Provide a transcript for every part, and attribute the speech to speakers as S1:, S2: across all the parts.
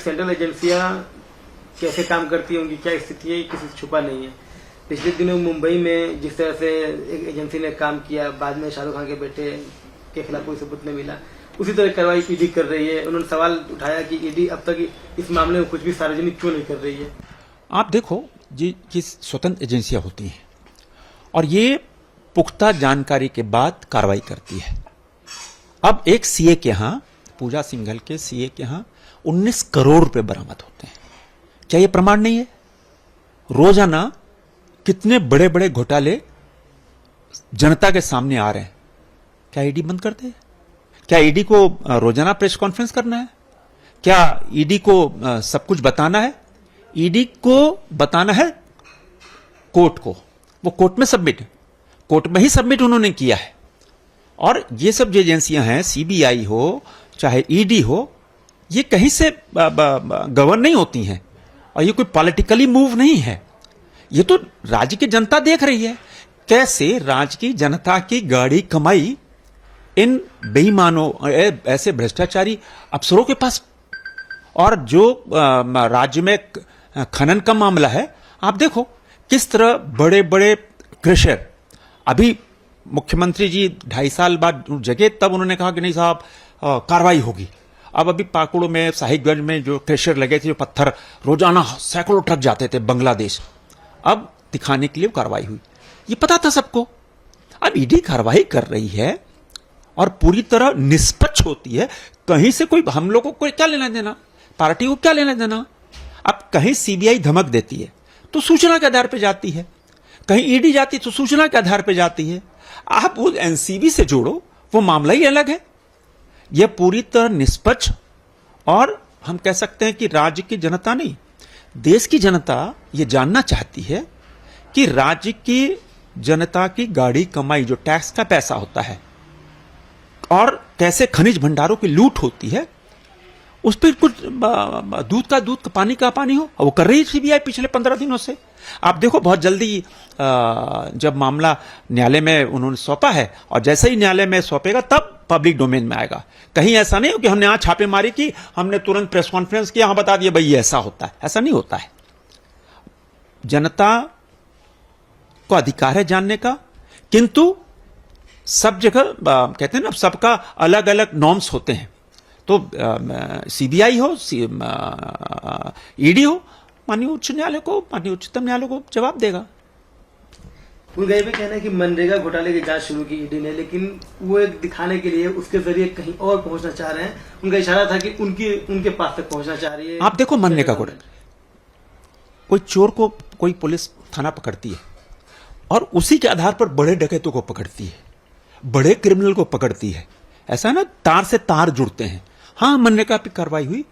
S1: Central एजेंसियां कैसे काम करती है, उनकी क्या स्थिति है, किसी से छुपा नहीं है। पिछले दिनों मुंबई में जिस तरह से एक एजेंसी ने काम किया, बाद में शाहरुख खान के बेटे के खिलाफ कोई सबूत नहीं मिला, उसी तरह कार्रवाई ईडी कर रही है। उन्होंने सवाल उठाया कि ईडी अब तक इस मामले में कुछ भी सार्वजनिक क्यों नहीं कर रही है।
S2: आप देखो ये स्वतंत्र एजेंसियां होती हैं और ये पुख्ता जानकारी के बाद कार्रवाई करती है। अब एक सीए के यहां, पूजा सिंघल के सीए के यहां 19 करोड़ रुपए बरामद होते हैं। क्या ये प्रमाण नहीं है? रोजाना कितने बड़े बड़े घोटाले जनता के सामने आ रहे हैं। क्या ईडी बंद करते हैं? क्या ईडी को रोजाना प्रेस कॉन्फ्रेंस करना है? क्या ईडी को सब कुछ बताना है? ईडी को बताना है कोर्ट को, वो कोर्ट में सबमिट, कोर्ट में ही सबमिट उन्होंने किया है। और ये सब जो एजेंसियां हैं, सीबीआई हो चाहे ईडी हो, ये कहीं से गवर्न नहीं होती हैं और ये कोई पॉलिटिकली मूव नहीं है। ये तो राज्य की जनता देख रही है कैसे राज्य की जनता की गाड़ी कमाई इन बेईमानों, ऐसे भ्रष्टाचारी अफसरों के पास। और जो राज्य में खनन का मामला है, आप देखो किस तरह बड़े बड़े क्रशर, अभी मुख्यमंत्री जी 2.5 साल बाद जगह, तब उन्होंने कहा कि नहीं साहब कार्रवाई होगी। अब अभी पाकुड़ में, साहिबगंज में जो क्रशर लगे थे, जो पत्थर रोजाना सैकड़ों ट्रक जाते थे बांग्लादेश, अब दिखाने के लिए कार्रवाई हुई। ये पता था सबको। अब ईडी कार्रवाई कर रही है और पूरी तरह निष्पक्ष होती है। कहीं से कोई, हम लोगों को क्या लेना देना, पार्टी को क्या लेना देना। अब कहीं सीबीआई धमक देती है तो सूचना के आधार पर जाती है, कहीं ईडी जाती है तो सूचना के आधार पर जाती है। आप वो एनसीबी से जोड़ो, वो मामला ही अलग है। यह पूरी तरह निष्पक्ष, और हम कह सकते हैं कि राज्य की जनता नहीं, देश की जनता ये जानना चाहती है कि राज्य की जनता की गाड़ी कमाई, जो टैक्स का पैसा होता है, और कैसे खनिज भंडारों की लूट होती है, उस पर कुछ दूध का दूध, पानी का पानी हो। वो कर रही है सीबीआई पिछले 15 दिनों से। आप देखो बहुत जल्दी जब मामला न्यायालय में उन्होंने सौंपा है, और जैसे ही न्यायालय में सौंपेगा तब पब्लिक डोमेन में आएगा। कहीं ऐसा नहीं हो कि हमने यहां छापेमारी की, हमने तुरंत प्रेस कॉन्फ्रेंस किया, यहां बता दिया भाई ये ऐसा होता है। ऐसा नहीं होता है। जनता को अधिकार है जानने का, किंतु सब जगह कहते हैं ना, सबका अलग अलग नॉर्म्स होते हैं। तो सीबीआई हो, ईडी हो, माननीय उच्च न्यायालय को, माननीय उच्चतम न्यायालय को जवाब देगा।
S1: उनका ये भी कहना है कि मनरेगा घोटाले की जांच शुरू की ईडी ने, लेकिन वो एक दिखाने के लिए उसके जरिए कहीं और पहुंचना चाह रहे हैं। उनका इशारा था कि उनके पास तक पहुंचना चाह रही है।
S2: आप देखो मनरेगा घोटाला, कोई चोर को कोई पुलिस थाना पकड़ती है और उसी के आधार पर बड़े डकैतों को पकड़ती है, बड़े क्रिमिनल को पकड़ती है। ऐसा ना, तार से तार जुड़ते हैं। हाँ, मनरेगा पे कार्रवाई हुई,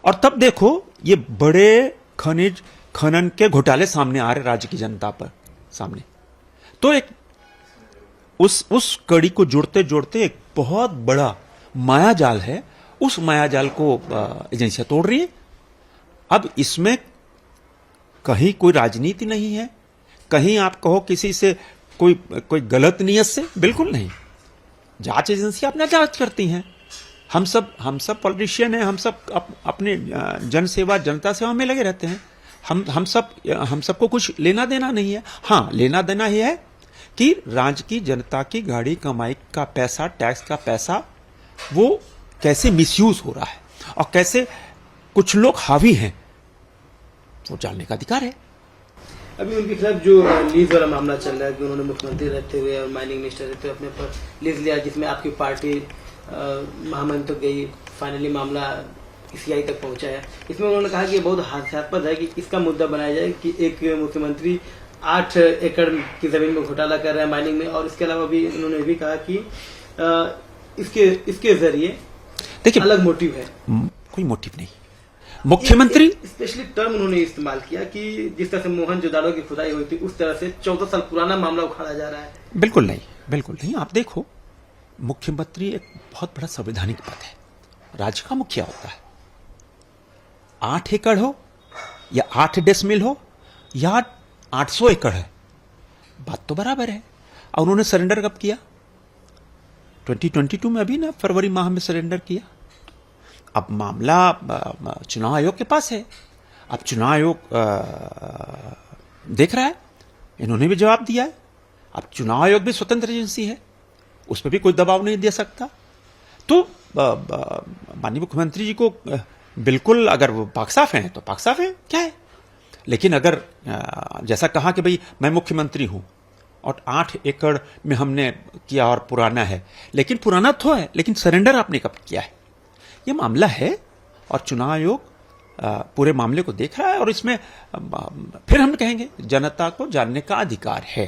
S2: और तब देखो ये बड़े खनिज खनन के घोटाले सामने आ रहे राज्य की जनता पर सामने। तो एक उस कड़ी को जोड़ते जोड़ते एक बहुत बड़ा मायाजाल है, उस मायाजाल को एजेंसियां तोड़ रही है। अब इसमें कहीं कोई राजनीति नहीं है, कहीं आप कहो किसी से कोई गलत नियत से, बिल्कुल नहीं। जांच एजेंसियां अपना जांच करती हैं। हम सब पॉलिटिशियन हैं, हम सब अपने जन सेवा, जनता सेवा में लगे रहते हैं। हम सबको कुछ लेना देना नहीं है। हाँ, लेना देना ही है कि राज्य की जनता की गाड़ी कमाई का पैसा, टैक्स का पैसा, वो कैसे मिसयूज हो रहा है और कैसे कुछ लोग हावी हैं, वो जानने का अधिकार है।
S1: अभी उनके खिलाफ जो लीज वाला मामला चल रहा है कि उन्होंने मुख्यमंत्री रहते हुए और माइनिंग मिनिस्टर रहते हुए अपने पर लीज लिया, जिसमें आपकी पार्टी महामहिम तक गई, फाइनली मामला सीआई तक पहुंचा है। इसमें उन्होंने कहा कि ये बहुत हास्यास्पद है कि इसका मुद्दा बनाया जाए कि एक मुख्यमंत्री 8 एकड़ की जमीन में घोटाला कर रहे हैं माइनिंग में, और इसके अलावा भी उन्होंने भी कहा कि इसके जरिए देखिए अलग मोटिव है।
S2: कोई मोटिव नहीं। मुख्यमंत्री
S1: स्पेशली टर्म उन्होंने इस्तेमाल किया कि जिस तरह से मोहनजोदाड़ो की खुदाई हुई थी, उस तरह से 14 साल पुराना मामला उखाड़ा जा रहा है।
S2: बिल्कुल नहीं, बिल्कुल नहीं। आप देखो, मुख्यमंत्री एक बहुत बड़ा संवैधानिक पद है, राज्य का मुखिया होता है। 8 एकड़ हो या 8 डेसिमल हो या 800 एकड़ है, बात तो बराबर है। और उन्होंने सरेंडर कब किया? 2022 में, अभी ना फरवरी माह में सरेंडर किया। अब मामला चुनाव आयोग के पास है। अब चुनाव आयोग देख रहा है, इन्होंने भी जवाब दिया है। अब चुनाव आयोग भी स्वतंत्र एजेंसी है, उस पर भी कोई दबाव नहीं दे सकता। तो माननीय मुख्यमंत्री जी को बिल्कुल, अगर वो पाक साफ हैं तो पाक साफ है, क्या है। लेकिन अगर जैसा कहा कि भाई मैं मुख्यमंत्री हूं और 8 एकड़ में हमने किया और पुराना है, लेकिन पुराना तो है, लेकिन सरेंडर आपने कब किया है, ये मामला है। और चुनाव आयोग पूरे मामले को देख रहा है और इसमें फिर हम कहेंगे जनता को जानने का अधिकार है।